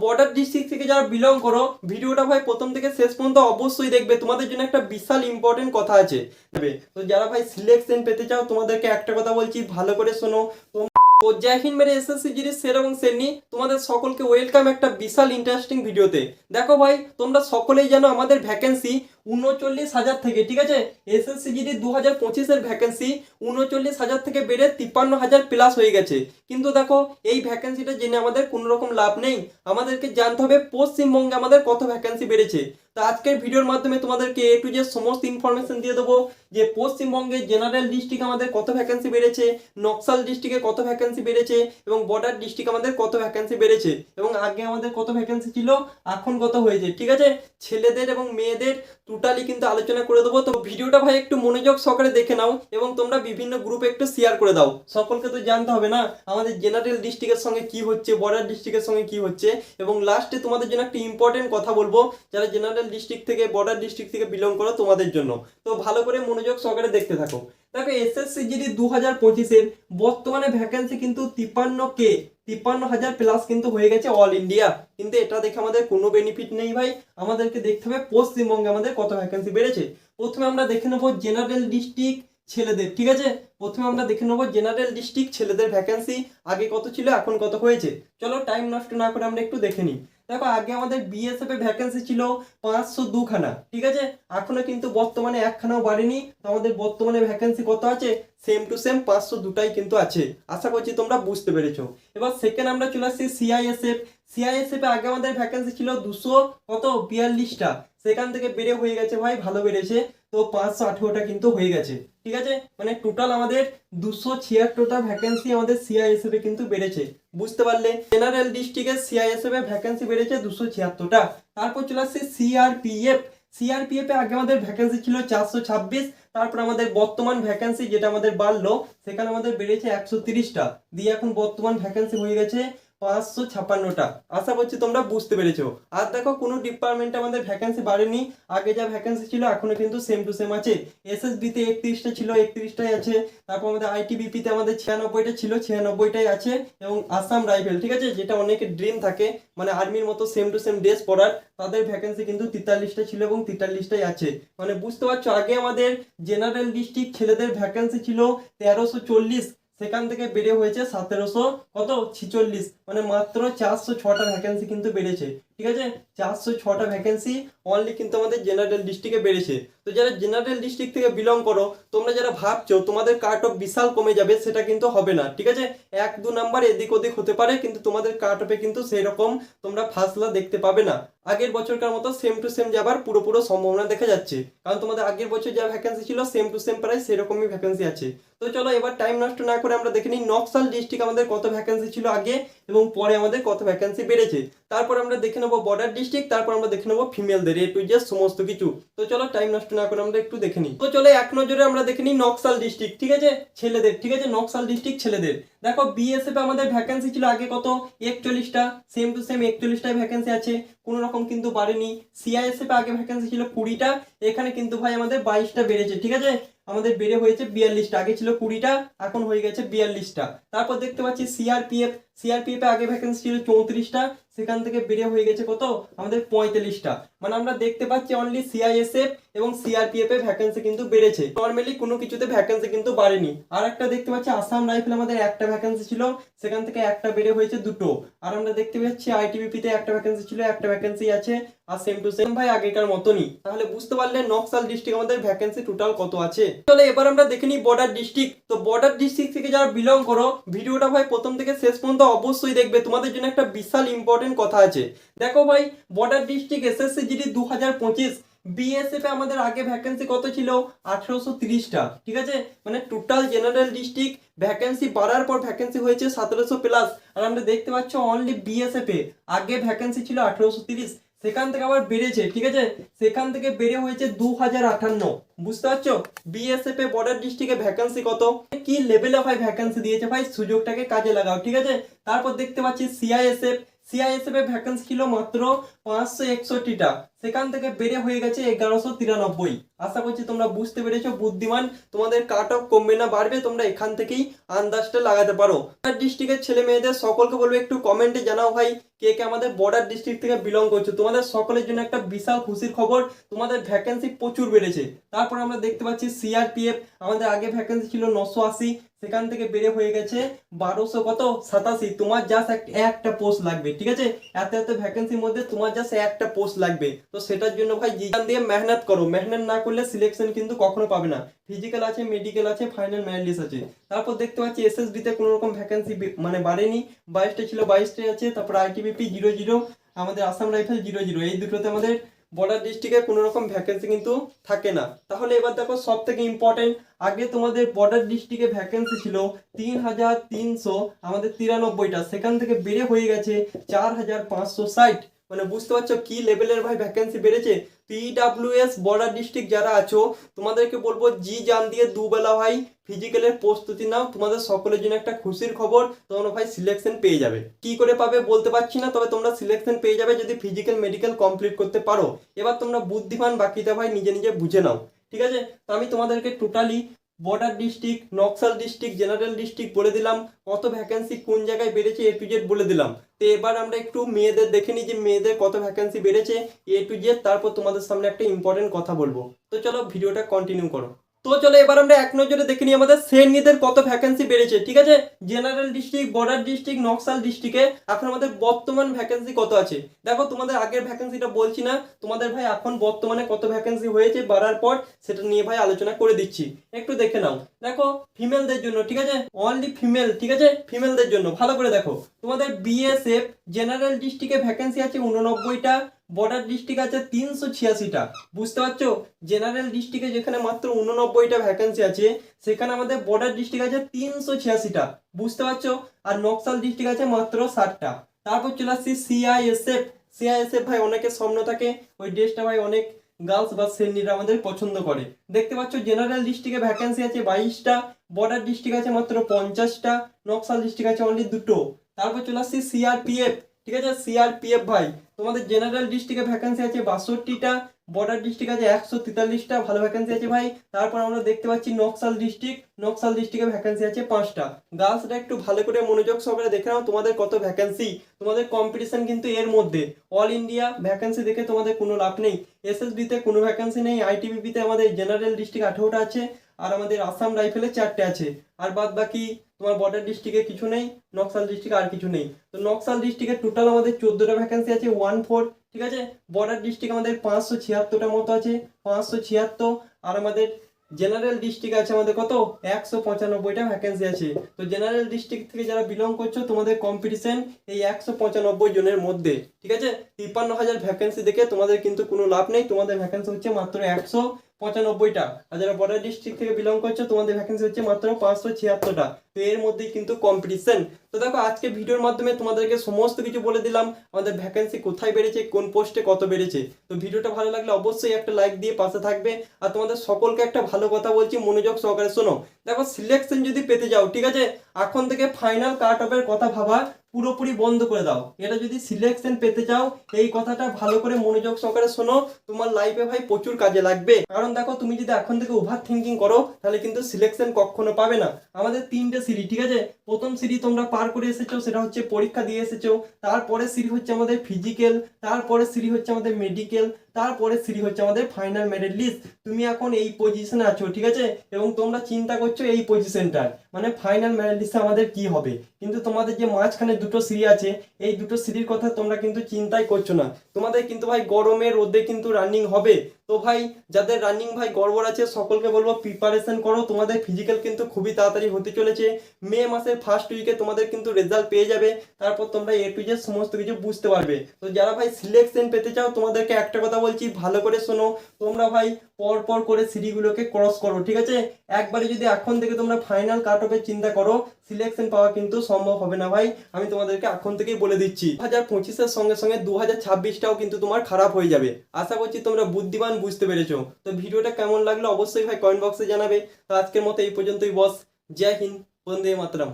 Border district থেকে যারা belong করো ভিডিওটা ভাই প্রথম থেকে শেষ পর্যন্ত অবশ্যই দেখবে, তোমাদের জন্য একটা বিশাল ইম্পর্টেন্ট কথা আছে। তো যারা ভাই সিলেকশন পেতে চাও তোমাদেরকে একটা কথা বলছি, ভালো করে শোনো। তো জয় হিন্দ মেরে এসএসসি জিডি স্যার এবং শ্রেণী, তোমাদের সকলকে ওয়েলকাম একটা বিশাল ইন্টারেস্টিং ভিডিওতে। দেখো ভাই তোমরা সকলেই জানো আমাদের ভ্যাকেন্সি 39,000 থেকে, ঠিক আছে, এসএসসি জিডি 2025-এর ভ্যাকেন্সি 39,000 থেকে বেড়ে 53,000 প্লাস হয়ে গেছে। কিন্তু দেখো এই ভ্যাকেন্সিটা জেনে আমাদের কোনো রকম লাভ নেই, আমাদেরকে জানতে হবে পশ্চিমবঙ্গে আমাদের কত ভ্যাকেন্সি বেড়েছে। তো আজকের ভিডিওর মাধ্যমে তোমাদেরকে এ টু জেড সমস্ত ইনফরমেশন দিয়ে দেবো যে পশ্চিমবঙ্গে জেনারেল ডিস্ট্রিক্ট আমাদের কত ভ্যাকেন্সি বেড়েছে, নকশাল ডিস্ট্রিক্টে কত ভ্যাকেন্সি বেড়েছে এবং বর্ডার ডিস্ট্রিক্ট আমাদের কত ভ্যাকেন্সি বেড়েছে এবং আগে আমাদের কত ভ্যাকেন্সি ছিল এখন কত হয়েছে, ঠিক আছে। ছেলেদের এবং মেয়েদের টোটালি কিন্তু আলোচনা করে দেবো। তো ভিডিওটা ভাই একটু মনোযোগ সহকারে দেখে নাও এবং তোমরা বিভিন্ন গ্রুপে একটু শেয়ার করে দাও। সকলকে তো জানতে হবে না আমাদের জেনারেল ডিস্ট্রিক্টের সঙ্গে কি হচ্ছে, বর্ডার ডিস্ট্রিক্টের সঙ্গে কি হচ্ছে। এবং লাস্টে তোমাদের জন্য একটা ইম্পর্টেন্ট কথা বলবো যারা জেনারেল ডিস্ট্রিক্ট থেকে বর্ডার ডিস্ট্রিক্ট থেকে বিলং করো তোমাদের জন্য। তো ভালো করে মনোযোগ সহকারে দেখতে থাকো। দেখো এসএসসি জিডি 2025-এর বর্তমানে ভ্যাকেন্সি কিন্তু 53,000 প্লাস কিন্তু হয়ে গেছে অল ইন্ডিয়া। কিন্তু এটা দেখে আমাদের কোনো বেনিফিট নেই ভাই, আমাদেরকে দেখতে হবে পশ্চিমবঙ্গে আমাদের কত ভ্যাকেন্সি বেড়েছে। প্রথমে আমরা দেখে নেবো জেনারেল ডিস্ট্রিক্ট ছেলেদের, ঠিক আছে। প্রথমে আমরা দেখে নেবো জেনারেল ডিস্ট্রিক্ট ছেলেদের ভ্যাকেন্সি আগে কত ছিল এখন কত হয়েছে। চলো টাইম নষ্ট না করে আমরা একটু দেখে নিই। দেখো আগে আমাদের বিএসএফ এ ভ্যাকেন্সি ছিল 502 খানা, ঠিক আছে, এখনো কিন্তু বর্তমানে একখানাও বাড়েনি। তো আমাদের বর্তমানে ভ্যাকেন্সি কত আছে, সেম টু সেম 502টাই কিন্তু আছে। আশা করছি তোমরা বুঝতে পেরেছো। এবার সেকেন্ড আমরা চলে আসছি সিআইএসএফ। সিআইএসএফ এ আগে আমাদের ভ্যাকেন্সি ছিল 242টা, সেখান থেকে বেড়ে হয়ে গেছে ভাই, ভালো বেড়েছে। তো 518টা কিন্তু হয়ে গেছে, ঠিক আছে। মানে টোটাল আমাদের 276টা ভ্যাকেন্সি আমাদের সিআইএসএফ এ কিন্তু বেড়েছে, বুঝতে পারলে। জেনারেল ডিস্ট্রিক্টের সিআইএসএফ এ ভ্যাকেন্সি বেড়েছে 276টা। তারপর চলে আসছে সিআরপিএফ। সিআরপিএফ এ আগে আমাদের ভ্যাকেন্সি ছিল 426, তারপর আমাদের বর্তমান ভ্যাকেন্সি যেটা আমাদের বাড়লো সেখানে আমাদের বেড়েছে 130টা, দিয়ে এখন বর্তমান ভ্যাকেন্সি হয়ে গেছে 556টা। আশা করছি তোমরা বুঝতে পেরেছো। আর দেখো কোনো ডিপার্টমেন্টে আমাদের ভ্যাকেন্সি বাড়েনি, আগে যা ভ্যাকেন্সি ছিল এখনো কিন্তু সেম টু সেম আছে। এসএসবি তে 31টা ছিল, 31টাই আছে। তারপর আমাদের আইটিবিপি তে আমাদের 96টা ছিল, 96টাই আছে। এবং আসাম রাইফেল, ঠিক আছে, যেটা অনেকের ড্রিম থাকে মানে আর্মির মতো সেম টু সেম ড্রেস পরার, তাদের ভ্যাকেন্সি কিন্তু 43টা ছিল এবং 43টাই আছে। মানে বুঝতে পারছো আগে আমাদের জেনারেল ডিস্ট্রিক্ট ছেলেদের ভ্যাকেন্সি ছিল 1340, সেখান থেকে বেড়ে হয়েছে 1746, মানে মাত্র 406টা ভ্যাকেন্সি কিন্তু বেড়েছে, ঠিক আছে। 406টা ভ্যাকেন্সি অনলি কিন্তু আমাদের জেনারেল ডিস্ট্রিক্টে বেড়েছে। তো যারা জেনারেল ডিস্ট্রিক্ট থেকে বিলং করো তোমরা যারা ভাবছো তোমাদের কাট অফ বিশাল কমে যাবে, সেটা কিন্তু হবে না, ঠিক আছে। 1-2 নাম্বার এদিক ওদিক হতে পারে, কিন্তু তোমাদের কাট অফে কিন্তু সেই রকম তোমরা ফাসলা দেখতে পাবে না। আগের বছরকার মতো সেম টু সেম যাবার পুরো সম্ভাবনা দেখা যাচ্ছে, কারণ তোমাদের আগের বছর যা ভ্যাকেন্সি ছিল সেম টু সেম প্রায় সেরকমই ভ্যাকেন্সি আছে। তো চলো এবার টাইম নষ্ট না করে আমরা দেখে নিই নকশাল ডিস্ট্রিক্ট আমাদের কত ভ্যাকেন্সি ছিল আগে এবং পরে আমাদের কত ভ্যাকেন্সি বেড়েছে। তারপর আমরা দেখে নেবো বর্ডার ডিস্ট্রিক্ট, তারপর আমরা দেখে নেবো ফিমেলদের এ টু জেড সমস্ত কিছু। তো চলো টাইম নষ্ট না করে আমরা একটু দেখে নিই। তো চলো এক নজরে আমরা দেখে নিই নকশাল ডিস্ট্রিক্ট, ঠিক আছে, ছেলেদের, ঠিক আছে, নকশাল ডিস্ট্রিক্ট ছেলেদের। দেখো বিএসএফ আমাদের ভ্যাকেন্সি ছিল আগে কত, 41টা, সেম টু সেম 41টাই ভ্যাকেন্সি আছে, কোনো রকম কিন্তু বাড়েনি। সিআইএসএফ আগে ভ্যাকেন্সি ছিল 20টা, এখানে কিন্তু ভাই আমাদের 22টা বেড়েছে, ঠিক আছে, আমাদের বেড়ে হয়েছে 42টা, আগে ছিল 20টা এখন হয়ে গেছে 42টা। তারপর দেখতে পাচ্ছি সিআরপিএফ এ আগে ভ্যাকেন্সি ছিল 34টা, সেখান থেকে বেড়ে হয়ে গেছে কত আমাদের 45টা। মানে আমরা দেখতে পাচ্ছি অনলি সিআইএসএফ এবং সিআরপিএফ এ ভ্যাকেন্সি কিন্তু বেড়েছে, নরমালি কোনো কিছুতে ভ্যাকেন্সি কিন্তু বাড়েনি। আর একটা দেখতে পাচ্ছি আসাম রাইফেল আমাদের একটা ভ্যাকেন্সি ছিল, সেখান থেকে একটা বেড়ে হয়েছে 2টো। আর আমরা দেখতে পাচ্ছি আইটিবিপি তে একটা ভ্যাকেন্সি ছিল, একটা ভ্যাকেন্সি আছে, আর সেম টু সেম ভাই আগেকার মতনই। তাহলে বুঝতে পারলে নকশাল ডিস্ট্রিক্ট আমাদের ভ্যাকেন্সি টোটাল কত আছে। তাহলে এবার আমরা দেখে নিই বর্ডার ডিস্ট্রিক্ট। তো বর্ডার ডিস্ট্রিক্ট থেকে যারা বিলং করো ভিডিওটা ভাই প্রথম থেকে শেষ পর্যন্ত অবশ্যই দেখবে, তোমাদের জন্য একটা বিশাল ইম্পর্টেন্ট কথা আছে। দেখো ভাই border district SSC GD 2025 BSF এ আমাদের আগে ভ্যাকেন্সি কত ছিল 1830টা, ঠিক আছে, মানে টোটাল জেনারেল ডিস্ট্রিক্ট ভ্যাকেন্সি বাড়ার পর ভ্যাকেন্সি হয়েছে 1700 প্লাস। আর আমরা দেখতে পাচ্ছ অনলি বিএসএফ এ আগে ভ্যাকেন্সি ছিল 1830, সেখান থেকে আবার বেড়েছে, ঠিক আছে, সেখান থেকে বেড়ে হয়েছে 2058। বুঝতে পারছো বিএসএফ এ বর্ডার ডিস্ট্রিক্টে ভ্যাকেন্সি কত, কি লেভেলে ভাই ভ্যাকেন্সি দিয়েছে, ভাই সুযোগটাকে কাজে লাগাও, ঠিক আছে। তারপর দেখতে পাচ্ছি সিআইএসএফ এ ভ্যাকেন্সি ছিল মাত্র 561টা, সেখান থেকে বেড়ে হয়ে গেছে 1193। আশা করছি তোমরা বুঝতে পেরেছো, বুদ্ধিমান, তোমাদের কাট অফ কমবে না বাড়বে, তোমরা এখান থেকেই আন্দাজটা লাগাতে পারো। বর্ডার ডিস্ট্রিক্টের ছেলে মেয়েদের সকলকে বলবো একটু কমেন্টে জানাও ভাই কে কে আমাদের বর্ডার ডিস্ট্রিক্ট থেকে বিলং করছো। তোমাদের সকলের জন্য একটা বিশাল খুশির খবর, তোমাদের ভ্যাকেন্সি প্রচুর বেড়েছে। তারপর আমরা দেখতে পাচ্ছি সিআরপিএফ, আমাদের আগে ভ্যাকেন্সি ছিল 980, সেখান থেকে বেড়ে হয়ে গেছে 1287। তোমার জাস্ট একটা পোস্ট লাগবে, ঠিক আছে? এত এত ভ্যাকেন্সির মধ্যে তোমার জাস্ট একটা পোস্ট লাগবে। তো সেটার জন্য ভাই জি জান দিয়ে মেহনত করো, মেহনত না করলে সিলেকশন কিন্তু কখনো পাবে না। ফিজিক্যাল আছে, মেডিকেল আছে, ফাইনাল মেরিট লিস্ট আছে। তারপর দেখতে পাচ্ছি এসএসবি তে কোনো রকম ভ্যাকেন্সি মানে বাড়েনি, 22টা ছিল 22টাই আছে। তারপর আইটিবিপি 00, আমাদের আসাম রাইফেল 00, এই দুটোতে আমাদের বর্ডার ডিস্ট্রিক্টে কোনো রকম ভ্যাকেন্সি কিন্তু থাকে না। তাহলে এবার দেখো সব থেকে ইম্পর্টেন্ট, আগে তোমাদের বর্ডার ডিস্ট্রিক্টে ভ্যাকেন্সি ছিল 3300, আমাদের 93টা, সেখান থেকে বেড়ে হয়ে গেছে 4560। মানে বুঝতে পারছো কি লেভেলের ভাই ভ্যাকেন্সি বেড়েছে। পিডাব্লিউএস বর্ডার ডিস্ট্রিক্ট যারা আছো, তোমাদেরকে বলবো জি জান দিয়ে দুবেলা ভাই ফিজিক্যালের প্রস্তুতি নাও, তোমাদের সকলের জন্য একটা খুশির খবর, তোমরা ভাই সিলেকশন পেয়ে যাবে। কি করে পাবে বলতে পারছি না, তবে তোমরা সিলেকশন পেয়ে যাবে যদি ফিজিক্যাল মেডিকেল কমপ্লিট করতে পারো। এবার তোমরা বুদ্ধিমান, বাকিটা ভাই নিজে নিজে বুঝে নাও, ঠিক আছে? তো আমি তোমাদেরকে totally border district, Naxal district, general district বলে দিলাম, কত ভ্যাকেন্সি কোন জায়গায় বেড়েছে এ টু জেড বলে দিলাম। তো এবার আমরা একটু মেয়েদের দেখে নিই যে মেয়েদের কত ভ্যাকেন্সি বেড়েছে এ টু জেড, তারপর তোমাদের সামনে একটা ইম্পর্টেন্ট কথা বলবো। তো চলো ভিডিওটা কন্টিনিউ করো। তো চলো এবার আমরা এক নজরে দেখে নিই আমাদের শ্রেণীদের কত ভ্যাকেন্সি বেড়েছে, ঠিক আছে? General district, border district, Naxal ডিস্ট্রিক্টে এখন আমাদের বর্তমান ভ্যাকেন্সি কত আছে। দেখো তোমাদের আগের ভ্যাকেন্সিটা বলছি না, তোমাদের ভাই এখন বর্তমানে কত ভ্যাকেন্সি হয়েছে বাড়ার পর সেটা নিয়ে ভাই আলোচনা করে দিচ্ছি, একটু দেখে নাও। দেখো ফিমেলদের জন্য, ঠিক আছে, অনলি ফিমেল, ঠিক আছে, ফিমেলদের জন্য ভালো করে দেখো। তোমাদের বিএসএফ জেনারেল ডিস্ট্রিক্টে ভ্যাকেন্সি আছে 89টা, বর্ডার ডিস্ট্রিক্ট আছে 386টা। বুঝতে পারছো, জেনারেল ডিস্ট্রিক্টে যেখানে মাত্র 89টা ভ্যাকেন্সি আছে, সেখানে আমাদের বর্ডার ডিস্ট্রিক্ট আছে 386টা। বুঝতে পারছো, আর নকশাল ডিস্ট্রিক্ট আছে মাত্র 60টা। তারপর চলে আসছি সিআইএসএফ। সিআইএসএফ ভাই অনেকের স্বপ্ন থাকে, ওই ড্রেসটা ভাই অনেক গার্লস বা শ্রেণীরা আমাদের পছন্দ করে। দেখতে পাচ্ছ জেনারেল ডিস্ট্রিক্টে ভ্যাকেন্সি আছে 22টা, বর্ডার ডিস্ট্রিক্ট আছে মাত্র 50টা, নকশাল ডিস্ট্রিক্ট আছে অনলি 2টো। তারপর চলে আসছি সিআরপিএফ, ঠিক আছে, সিআরপিএফ ভাই তোমাদের জেনারেল ডিস্ট্রিক্টে ভ্যাকেন্সি আছে 62টা, বর্ডার ডিস্ট্রিক্ট আছে 143টা, ভালো ভ্যাকেন্সি আছে ভাই। তারপর আমরা দেখতে পাচ্ছি নকশাল ডিস্ট্রিক্ট, নকশাল ডিস্ট্রিক্টে ভ্যাকেন্সি আছে 5টা। গার্লসটা একটু ভালো করে মনোযোগ সহকারে দেখে নাও তোমাদের কত ভ্যাকেন্সি। তোমাদের কম্পিটিশন কিন্তু এর মধ্যে, অল ইন্ডিয়া ভ্যাকেন্সি দেখে তোমাদের কোনো লাভ নেই। এসএসবি তে কোনো ভ্যাকেন্সি নেই, আইটিবিপি তে আমাদের জেনারেল ডিস্ট্রিক্ট 18টা আছে, আর আমাদের আসাম রাইফেলে 4টে আছে, আর বাদ বাকি তোমার বর্ডার ডিস্ট্রিক্টে কিছু নেই, নকশাল ডিস্ট্রিক্ট আর কিছু নেই। তো নকশাল ডিস্ট্রিক্টে টোটাল আমাদের 14টা ভ্যাকেন্সি আছে 14, ঠিক আছে। বর্ডার ডিস্ট্রিক্ট আমাদের 576টা মতো আছে, 576। আর আমাদের জেনারেল ডিস্ট্রিক্ট আছে আমাদের কত 195টা ভ্যাকেন্সি আছে। তো জেনারেল ডিস্ট্রিক্ট থেকে যারা বিলং করছো, তোমাদের কম্পিটিশন এই 195 জনের মধ্যে, ঠিক আছে। 53,000 ভ্যাকেন্সি দেখে তোমাদের কিন্তু কোনো লাভ নেই, তোমাদের ভ্যাকেন্সি হচ্ছে মাত্র 195টা। আর যারা বর্ডার ডিস্ট্রিক্ট থেকে বিলং করছো, তোমাদের ভ্যাকেন্সি হচ্ছে মাত্র 576টা। তো এর মধ্যেই কিন্তু কম্পিটিশন। তো দেখো আজকে ভিডিওর মাধ্যমে তোমাদেরকে সমস্ত কিছু বলে দিলাম, আমাদের ভ্যাকেন্সি কোথায় বেড়েছে, কোন পোস্টে কত বেড়েছে। তো ভিডিওটা ভালো লাগলে অবশ্যই একটা লাইক দিয়ে পাশে থাকবে। আর তোমাদের সকলকে একটা ভালো কথা বলছি, মনোযোগ সহকারে শোনো। দেখো সিলেকশন যদি পেতে যাও, ঠিক আছে, এখন থেকে ফাইনাল কাট অফের কথা ভাবা পুরোপুরি বন্ধ করে দাও। এটা যদি সিলেকশন পেতে চাও, এই কথাটা ভালো করে মনোযোগ সহকারে শোনো, তোমার লাইফে ভাই প্রচুর কাজে লাগবে। কারণ দেখো তুমি যদি এখন থেকে ওভার থিঙ্কিং করো, তাহলে কিন্তু সিলেকশন কখনো পাবে না। আমাদের 3টে সিরি, ঠিক আছে। প্রথম সিরি তোমরা পার করে এসেছো, সেটা হচ্ছে পরীক্ষা দিয়ে এসেছো। তারপরে সিরি হচ্ছে আমাদের ফিজিক্যাল, তারপরে সিরি হচ্ছে আমাদের মেডিকেল, তারপরে সিরি হচ্ছে আমাদের ফাইনাল মেরিট লিস্ট। তুমি এখন এই পজিশনে আছো, ঠিক আছে, এবং তোমরা চিন্তা করছো এই পজিশনটার মানে ফাইনাল মেরিট লিস্টে আমাদের কি হবে। কিন্তু তোমাদের যে মাঝখানে দুটো সিরি আছে, এই দুটো সিরির কথা তোমরা কিন্তু চিন্তাই করছো না। তোমাদের কিন্তু ভাই গরমে রোদে কিন্তু রানিং হবে। তো ভাই যাদের রানিং ভাই গড়বড় আছে, সকলকে বলবো প্রিপারেশন করো। তোমাদের ফিজিক্যাল কিন্তু খুবই তাড়াতাড়ি হতে চলেছে, মে মাসের ফার্স্ট উইকে তোমাদের কিন্তু রেজাল্ট পেয়ে যাবে। তারপর তোমরা এ টু জেড সমস্ত কিছু বুঝতে পারবে। তো যারা ভাই সিলেকশন পেতে চাও, তোমাদেরকে একটা কথা বলছি, ভালো করে শোনো। তোমরা ভাই পর পর করে সিরিগুলোকে ক্রস করো, ঠিক আছে। একবারে যদি এখন থেকে তোমরা ফাইনাল কাট অফের চিন্তা করো, সিলেকশন পাওয়া কিন্তু সম্ভব হবে না ভাই, আমি তোমাদেরকে এখন থেকেই বলে দিচ্ছি। 2025-এর সঙ্গে সঙ্গে 2026টাও কিন্তু তোমার খারাপ হয়ে যাবে। আশা করছি তোমরা বুদ্ধিমান, বুঝতে পেরেছো। তো ভিডিওটা কেমন লাগলো অবশ্যই ভাই কমেন্ট বক্সে জানাবে। তো আজকের মতো এই পর্যন্তই বস। জয় হিন্দ, বন্দে মাতরম।